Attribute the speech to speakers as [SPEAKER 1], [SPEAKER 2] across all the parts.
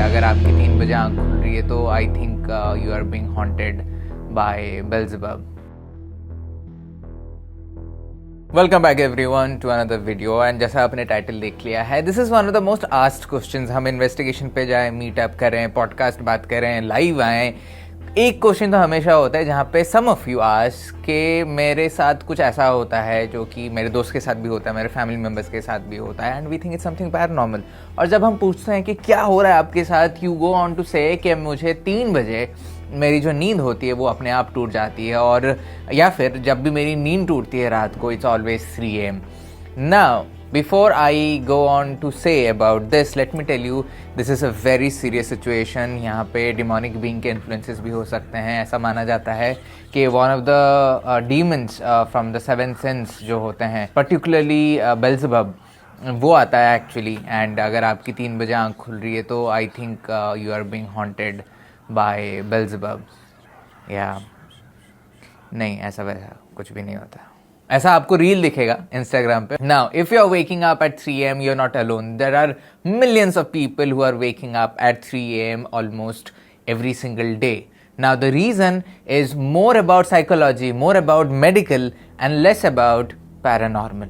[SPEAKER 1] अगर आपकी 3 बजे आँख खुल रही है तो I think you are being haunted by Beelzebub. Welcome back everyone to another video. And जैसा आपने टाइटल देख लिया है, this is one of the most asked questions. हम इन्वेस्टिगेशन पे जाएं, मीटअप करें, पॉडकास्ट बात करें, लाइव आएँ, एक क्वेश्चन तो हमेशा होता है जहाँ पे सम ऑफ यू आस्क कि मेरे साथ कुछ ऐसा होता है जो कि मेरे दोस्त के साथ भी होता है, मेरे फैमिली मेम्बर्स के साथ भी होता है, and we think it's something paranormal. और जब हम पूछते हैं कि क्या हो रहा है आपके साथ, यू गो ऑन टू से कि मुझे 3 बजे मेरी जो नींद होती है वो अपने आप टूट जाती है, और या फिर जब भी मेरी नींद टूटती है रात को, it's always 3 AM। Now before I go on to say about this, let me tell you this is a very serious situation। यहाँ पे demonic being के influences भी हो सकते हैं। ऐसा माना जाता है कि one of the demons from the seven sins जो होते हैं, particularly बेल्ज़ेबब, वो आता है एक्चुअली। एंड अगर आपकी 3 बजे आँख खुल रही है तो I think you are being haunted by Beelzebub. या नहीं, ऐसा वैसा कुछ भी नहीं होता, ऐसा आपको रील दिखेगा इंस्टाग्राम पे। Now if you are waking up at 3 AM, you are not alone. There are millions of people who are waking up at 3 AM almost every single day. Now the reason is more about psychology, more about medical and less about paranormal.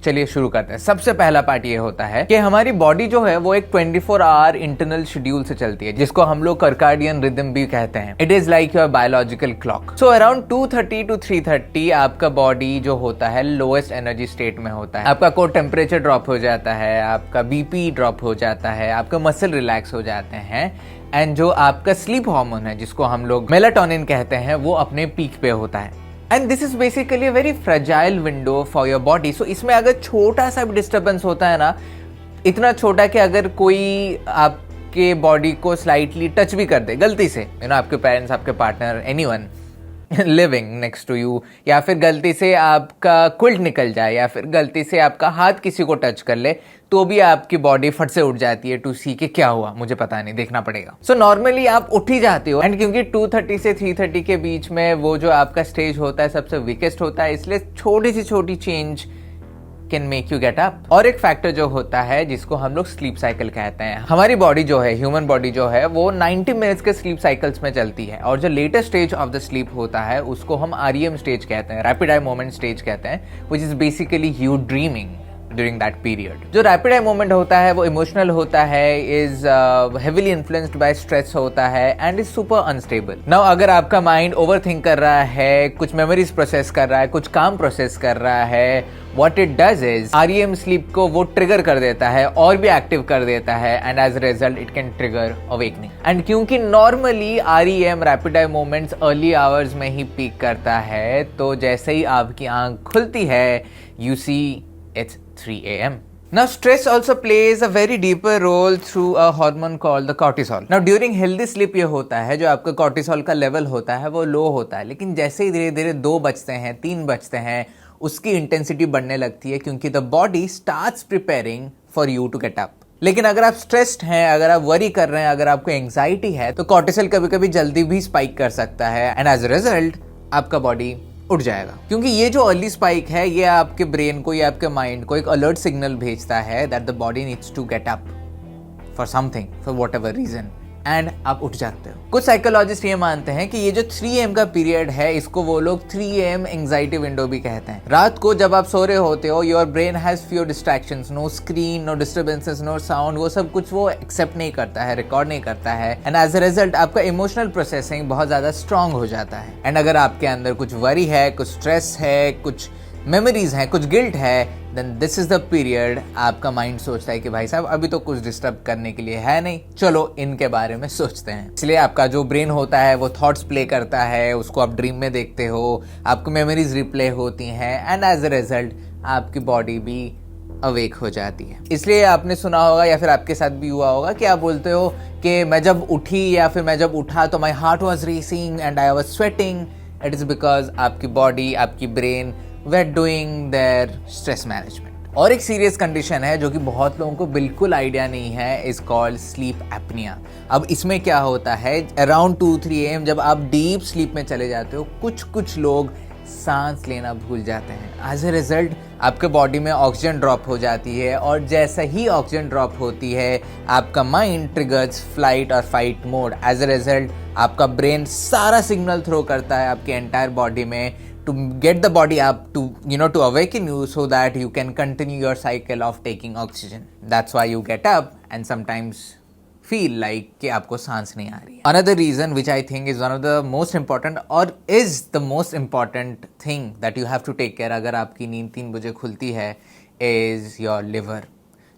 [SPEAKER 1] चलिए शुरू करते हैं। सबसे पहला part ये होता है कि हमारी बॉडी जो है वो एक 24 आवर इंटरनल शेड्यूल से चलती है, जिसको हम लोग सर्काडियन रिदम भी कहते हैं। It is like your biological clock. So around 2:30 to 3:30 आपका बॉडी जो होता है लोएस्ट एनर्जी स्टेट में होता है। आपका कोर टेम्परेचर ड्रॉप हो जाता है, आपका बीपी ड्रॉप हो जाता है, आपका मसल रिलैक्स हो जाते हैं, एंड जो आपका स्लीप हार्मोन है जिसको हम लोग मेलाटोनिन कहते हैं, वो अपने पीक पे होता है। And this is basically a very fragile window for your body. So इसमें अगर छोटा सा भी डिस्टर्बेंस होता है ना, इतना छोटा कि अगर कोई आपके बॉडी को स्लाइटली टच भी कर दे गलती से, आपके पेरेंट्स, आपके partner, anyone living next to you, या फिर गलती से आपका क्विल्ट निकल जाए, या फिर गलती से आपका हाथ किसी को टच कर ले, तो भी आपकी बॉडी फट से उठ जाती है टू सी कि क्या हुआ, मुझे पता नहीं, देखना पड़ेगा। सो नॉर्मली आप उठ ही जाते हो। एंड क्योंकि 2:30 से 3:30 के बीच में वो जो आपका स्टेज होता है सबसे वीकेस्ट होता है, इसलिए छोटी सी छोटी change can make you get up. और एक फैक्टर जो होता है जिसको हम लोग स्लीप साइकिल कहते हैं। हमारी बॉडी जो है, ह्यूमन बॉडी जो है, वो 90 मिनट्स के स्लीप साइकिल्स में चलती है, और जो latest stage of the sleep होता है उसको हम REM स्टेज कहते हैं, रैपिड आई मोमेंट स्टेज कहते हैं, which is basically you dreaming during that period. जो रैपिड आई मोमेंट होता है वो इमोशनल होता है, is heavily influenced by stress होता है, and is super unstable. Now अगर आपका माइंड ओवरथिंक कर रहा है, कुछ मेमोरीज प्रोसेस कर रहा है, कुछ काम प्रोसेस कर रहा है, what it does is REM sleep को वो ट्रिगर कर देता है और भी एक्टिव कर देता है, and as a result it can trigger awakening. And क्योंकि normally REM rapid eye moments early hours में ही पीक करता है, तो जैसे ही आपकी आंख खुलती है, you see it's 3 AM. Now stress also plays a very deeper role through a hormone called the cortisol. Now during healthy sleep ये होता है, जो आपका cortisol का लेवल होता है वो लो होता है, लेकिन जैसे ही धीरे धीरे 2 बजते हैं, 3 बजते हैं, उसकी इंटेंसिटी बढ़ने लगती है, क्योंकि the body starts preparing for you to get up. लेकिन अगर आप स्ट्रेस्ड हैं, अगर आप वरी कर रहे हैं, अगर आपको एंग्जाइटी है, तो कॉर्टिसोल कभी कभी जल्दी भी स्पाइक कर सकता है, एंड एज अ रिजल्ट आपका बॉडी उठ जाएगा। क्योंकि ये जो अर्ली स्पाइक है, ये आपके ब्रेन को या आपके माइंड को एक अलर्ट सिग्नल भेजता है that the body needs to get up for something, for whatever reason, and आप उठ जाते हो। कुछ साइकोलॉजिस्ट ये मानते हैं कि ये जो 3 AM का पीरियड है, इसको वो लोग 3 AM एंग्जाइटी विंडो भी कहते हैं। रात को जब आप सो रहे होते हो, your brain has few distractions, no screen, no disturbances, no sound, वो सब कुछ वो एक्सेप्ट नहीं करता है, रिकॉर्ड नहीं करता है, एंड एज अ रिजल्ट आपका इमोशनल प्रोसेसिंग बहुत ज्यादा स्ट्रांग हो जाता है। एंड अगर आपके अंदर कुछ वरी है, कुछ स्ट्रेस है, कुछ मेमोरीज हैं, कुछ गिल्ट है, then this is the period आपका माइंड सोचता है कि भाई साहब अभी तो कुछ डिस्टर्ब करने के लिए है नहीं, चलो इनके बारे में सोचते हैं। इसलिए आपका जो ब्रेन होता है वो थॉट्स प्ले करता है, उसको आप ड्रीम में देखते हो, आपको मेमोरीज रिप्ले होती हैं, एंड एज अ रिजल्ट आपकी बॉडी भी अवेक हो जाती है। इसलिए आपने सुना होगा या फिर आपके साथ भी हुआ होगा कि आप बोलते हो कि मैं जब उठी या फिर मैं जब उठा तो my heart was racing and I was sweating. It is because आपकी बॉडी, आपकी ब्रेन वे डूइंग देयर स्ट्रेस मैनेजमेंट। और एक सीरियस कंडीशन है जो कि बहुत लोगों को बिल्कुल आइडिया नहीं है, इज कॉल्ड स्लीप एपनिया। अब इसमें क्या होता है, अराउंड 2-3 AM जब आप डीप स्लीप में चले जाते हो, कुछ लोग सांस लेना भूल जाते हैं। एज ए रिजल्ट आपके बॉडी में ऑक्सीजन ड्रॉप हो जाती है, और जैसा ही ऑक्सीजन ड्रॉप होती है आपका माइंड ट्रिगर्स फ्लाइट और fight mode. As a result आपका ब्रेन सारा सिग्नल थ्रो करता है आपके एंटायर बॉडी में to get the body up to awaken you so that you can continue your cycle of taking oxygen. That's why you get up and sometimes feel like कि आपको सांस नहीं आ रही है. Another reason which I think is one of the most important or is the most important thing that you have to take care अगर आपकी नींद 3 बजे खुलती है is your liver.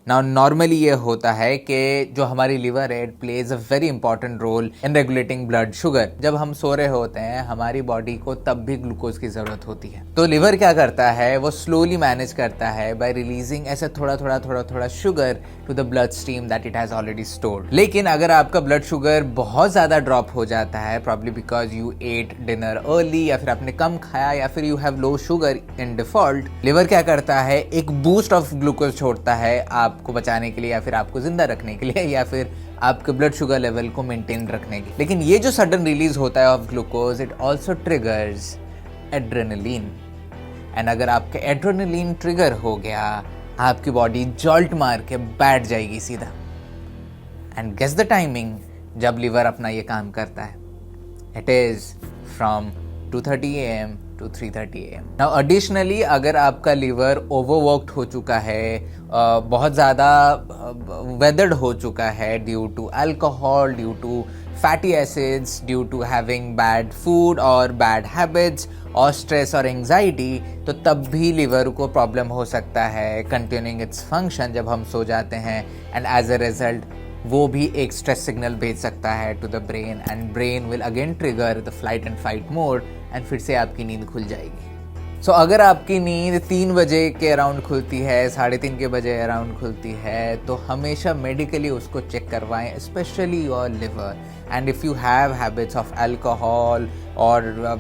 [SPEAKER 1] Now normally ये होता है कि जो हमारी लिवर है, it plays a very important role in regulating blood sugar. जब हम सो रहे होते हैं हमारी बॉडी को तब भी ग्लूकोज की ज़रूरत होती है, तो लिवर क्या करता है, वो स्लोली मैनेज करता है बाय रिलीजिंग ऐसे थोड़ा sugar to the blood stream that it has already stored. लेकिन अगर आपका ब्लड शुगर बहुत ज़्यादा ड्रॉप हो जाता है, probably because you at dinner early, या फिर आपने कम खाया, या फिर you have low sugar in default, liver क्या करता है, एक बूस्ट ऑफ ग्लूकोज छोड़ता है आपको बचाने के लिए, या फिर आपको जिंदा रखने के लिए, या फिर आपके ब्लड शुगर लेवल को मेंटेन रखने के लिए. लेकिन ये जो सडन रिलीज होता है of glucose, it also triggers adrenaline. And अगर आपके एड्रेनलिन ट्रिगर हो गया, आपकी बॉडी जॉल्ट मार के बैठ जाएगी सीधा. एंड गेस द टाइमिंग जब लिवर अपना ये काम करता है, it is from 2:30 AM to 3:30 AM. Now additionally अगर आपका लीवर ओवरवर्कड हो चुका है, बहुत ज़्यादा वेदर्ड हो चुका है due to alcohol, due to fatty acids, due to having bad food और बैड हैबिट्स और स्ट्रेस और एंजाइटी, तो तब भी लिवर को प्रॉब्लम हो सकता है कंटिन्यूइंग इट्स फंक्शन जब हम सो जाते हैं. एंड एज अ रिजल्ट वो भी एक स्ट्रेस सिग्नल भेज सकता है to the brain, and brain will again trigger the flight and fight mode, and फिर से आपकी नींद खुल जाएगी. सो अगर आपकी नींद 3 बजे के अराउंड खुलती है, 3:30 के बजे अराउंड खुलती है, तो हमेशा मेडिकली उसको चेक करवाएं, specially your liver. And if you have habits of alcohol और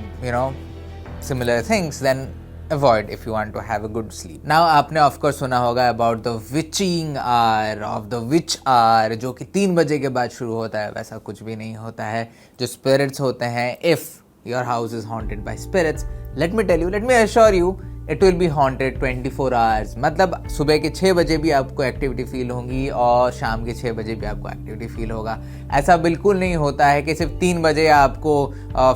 [SPEAKER 1] similar things, then avoid if you want to have a good sleep. Now आपने of course सुना होगा about the witching hour of the witch hour, जो कि 3 बजे के बाद शुरू होता है. वैसा कुछ भी नहीं होता है. जो spirits होते हैं, if your house is haunted by spirits, let me assure you it will be haunted 24 hours. मतलब सुबह के 6 बजे भी आपको एक्टिविटी फील होगी और शाम के 6 बजे भी आपको एक्टिविटी फील होगा. ऐसा बिल्कुल नहीं होता है कि सिर्फ 3 बजे आपको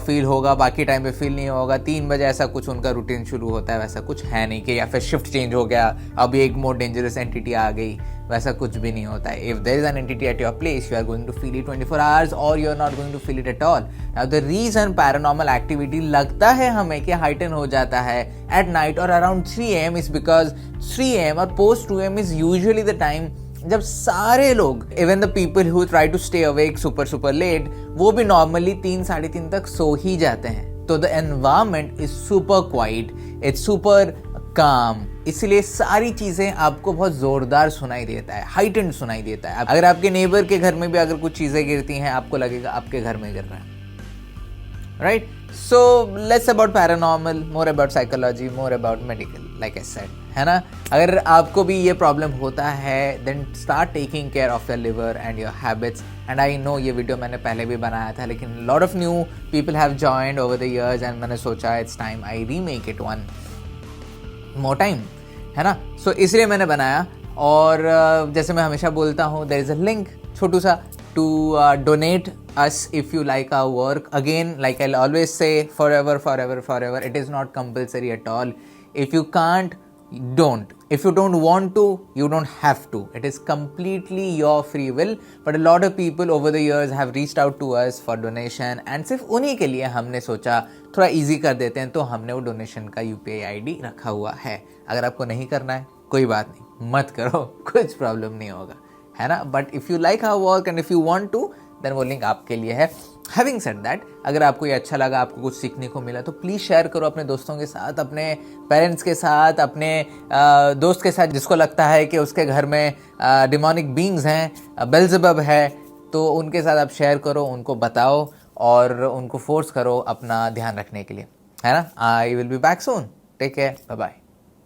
[SPEAKER 1] फील होगा, बाकी टाइम पे फील नहीं होगा. 3 बजे ऐसा कुछ उनका रूटीन शुरू होता है, वैसा कुछ है नहीं कि या फिर शिफ्ट चेंज हो गया, अब एक मोर डेंजरस एंटिटी आ गई, वैसा कुछ भी नहीं होता है. If there is an entity at your place, you are going to feel it 24 hours और you are not going to feel it at all. Now the reason paranormal activity लगता है हमें कि हाइटन हो जाता है एट नाइट और around 3 AM is because 3 AM और post 2 AM is usually the time जब सारे लोग, even the people who try to stay awake super late, वो भी नॉर्मली 3-3:30 तक सो ही जाते हैं. तो the environment is super quite, it's super काम, इसलिए सारी चीज़ें आपको बहुत ज़ोरदार सुनाई देता है, हाइटेंड सुनाई देता है. अगर आपके नेबर के घर में भी अगर कुछ चीज़ें गिरती हैं, आपको लगेगा आपके घर में गिर रहा है. Right, so let's about paranormal, more about psychology, more about medical, like I said, है ना. अगर आपको भी ये प्रॉब्लम होता है, then start taking care of your liver and your habits. And I know ये वीडियो मैंने पहले भी बनाया था, लेकिन lot of new people have joined over the years, and मैंने सोचा it's time I remake it one more time, है ना. सो इसलिए मैंने बनाया. और जैसे मैं हमेशा बोलता हूँ, देयर इज़ अ लिंक छोटू सा to donate us if you like our work. Again, like I'll always say, forever, it is not compulsory at all. If you can't, don't. If you don't want to, you don't have to. It is completely your free will. But a lot of people over the years have reached out to us for donation, and सिर्फ उन्हीं के लिए हमने सोचा थोड़ा easy कर देते हैं, तो हमने वो donation का UPI ID रखा हुआ है. अगर आपको नहीं करना है, कोई बात नहीं, मत करो, कुछ प्रॉब्लम नहीं होगा, है ना. But if you like our work and if you want to, then वो लिंक आपके लिए है. हैविंग सेड दैट, अगर आपको ये अच्छा लगा, आपको कुछ सीखने को मिला, तो प्लीज़ शेयर करो अपने दोस्तों के साथ, अपने पेरेंट्स के साथ, अपने दोस्त के साथ जिसको लगता है कि उसके घर में डिमोनिक बीइंग्स हैं, बेल्ज़ेबब है, तो उनके साथ आप शेयर करो, उनको बताओ और उनको फोर्स करो अपना ध्यान रखने के लिए, है ना. I will be back soon. Take care, bye bye.